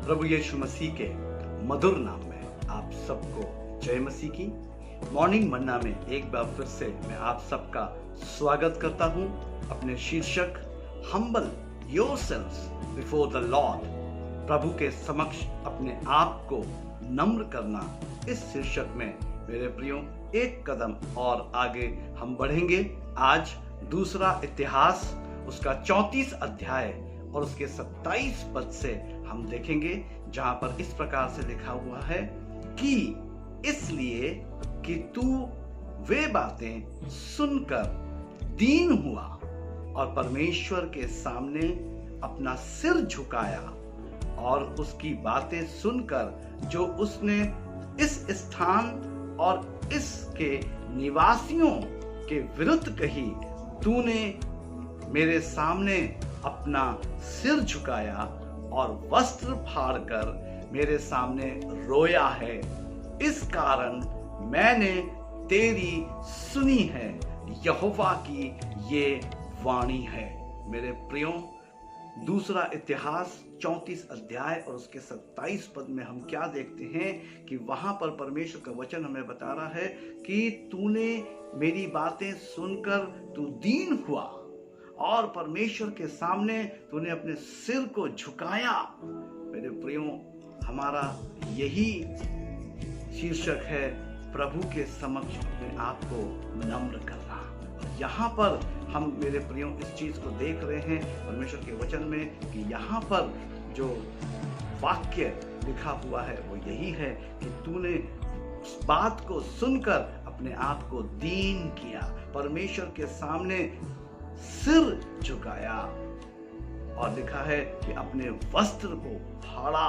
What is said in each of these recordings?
प्रभु यीशु मसीह के मधुर नाम में आप सबको जय मसीह की। मॉर्निंग मन्ना में एक बार फिर से मैं आप सबका स्वागत करता हूं अपने शीर्षक humble yourselves before the lord, प्रभु के समक्ष अपने आप को नम्र करना। इस शीर्षक में मेरे प्रियो एक कदम और आगे हम बढ़ेंगे। आज दूसरा इतिहास उसका 34 अध्याय और उसके 27 पद से हम देखेंगे, जहां पर इस प्रकार से लिखा हुआ है कि इसलिए कि तू वे बातें सुनकर दीन हुआ और परमेश्वर के सामने अपना सिर झुकाया और उसकी बातें सुनकर जो उसने इस स्थान और इसके निवासियों के विरुद्ध कही, तूने मेरे सामने अपना सिर झुकाया और वस्त्र फाड़कर मेरे सामने रोया है। इस कारण मैंने तेरी सुनी है, यहोवा की ये वाणी है। मेरे प्रियो, दूसरा इतिहास 34 अध्याय और उसके 27 पद में हम क्या देखते हैं कि वहां पर परमेश्वर का वचन हमें बता रहा है कि तूने मेरी बातें सुनकर तू दीन हुआ और परमेश्वर के सामने तूने अपने सिर को झुकाया। मेरे प्रियो, हमारा यही शीर्षक है, प्रभु के समक्ष अपने आप को नम्र करना। यहाँ पर हम मेरे प्रियो इस चीज को देख रहे हैं परमेश्वर के वचन में कि यहाँ पर जो वाक्य लिखा हुआ है वो यही है कि तूने उस बात को सुनकर अपने आप को दीन किया, परमेश्वर के सामने सिर झुकाया और लिखा है कि अपने वस्त्र को फाड़ा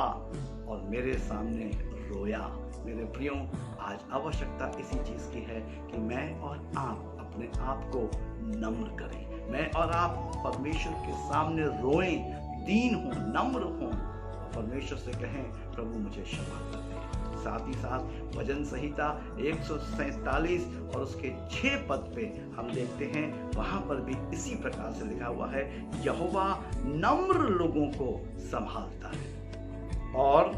और मेरे सामने रोया। मेरे प्रियो, आज आवश्यकता इसी चीज की है कि मैं और आप अपने आप को नम्र करें, मैं और आप परमेश्वर के सामने रोएं, दीन हो, नम्र हो, परमेश्वर से कहें प्रभु मुझे क्षमा कर दे। साथ ही साथ भजन संहिता 147 और उसके 6 पद पे हम देखते हैं, वहां पर भी इसी प्रकार से लिखा हुआ है, यहोवा नम्र लोगों को संभालता है और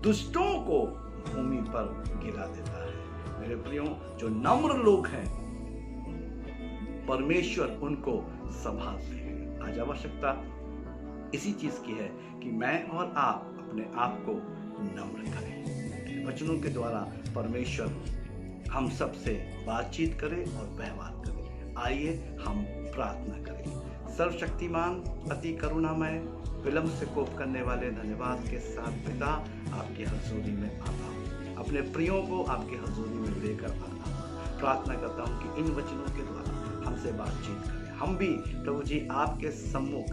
दुष्टों को भूमि पर गिरा देता है। मेरे प्रियो, जो नम्र लोग हैं परमेश्वर उनको संभालते हैं। आज आवश्यकता इसी चीज की है कि मैं और आप अपने आप को नम्र करें। वचनों के द्वारा परमेश्वर हम सब से बातचीत करे और व्यवहार करे। आइए हम प्रार्थना करें। सर्वशक्तिमान, अति करुणामय, विलंब से कोप करने वाले धन्यवाद के साथ पिता, आपकी हजूरी में आता हूँ, अपने प्रियों को आपकी हजूरी में लेकर आता हूँ। प्रार्थना करता हूँ कि इन वचनों के द्वारा हमसे बातचीत करें। हम भी प्रभु जी आपके सम्मुख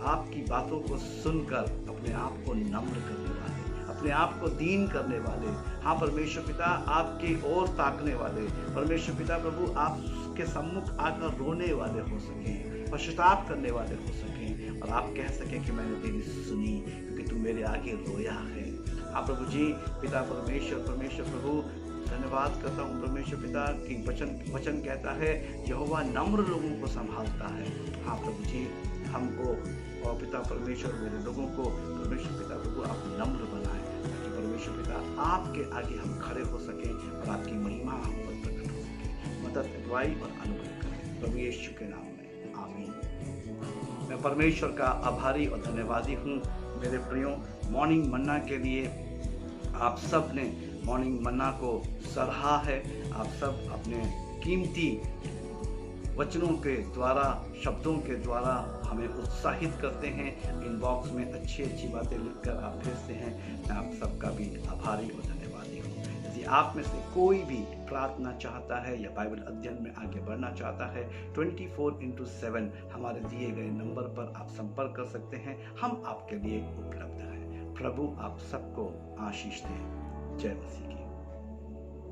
आपकी बातों को सुनकर अपने आप को नम्र करने वाले, अपने आप को दीन करने वाले, हाँ परमेश्वर पिता आपकी ओर ताकने वाले, परमेश्वर पिता प्रभु आपके सम्मुख आकर रोने वाले हो सकें, पश्चाताप करने वाले हो सकें और आप कह सकें कि मैंने तेरी सुनी क्योंकि तू मेरे आगे रोया है। हाँ प्रभु जी पिता परमेश्वर प्रभु, धन्यवाद करता हूँ परमेश्वर पिता की वचन कहता है यहोवा नम्र लोगों को संभालता है। हाँ प्रभु जी, हमको और पिता परमेश्वर मेरे लोगों को परमेश्वर पिता प्रभु आप नम्र बनाएं ताकि परमेश्वर पिता आपके आगे हम खड़े हो सकें और आपकी महिमा हम पर प्रकट हो सके। मदद, अगुवाई और अनुग्रह करें प्रभु यीशु के नाम में, आमीन। मैं परमेश्वर का आभारी और धन्यवादी हूँ मेरे प्रियो, मॉर्निंग मन्ना के लिए आप सब ने मॉर्निंग मन्ना को सराहा है। आप सब अपने कीमती वचनों के द्वारा, शब्दों के द्वारा हमें उत्साहित करते हैं। इनबॉक्स में अच्छी बातें लिखकर आप भेजते हैं। मैं आप सबका भी आभारी और धन्यवादी हूँ। यदि आप में से कोई भी प्रार्थना चाहता है या बाइबल अध्ययन में आगे बढ़ना चाहता है, 24/7 हमारे दिए गए नंबर पर आप संपर्क कर सकते हैं। हम आपके लिए उपलब्ध हैं। प्रभु आप सबको आशीष दें। जय मसीह की।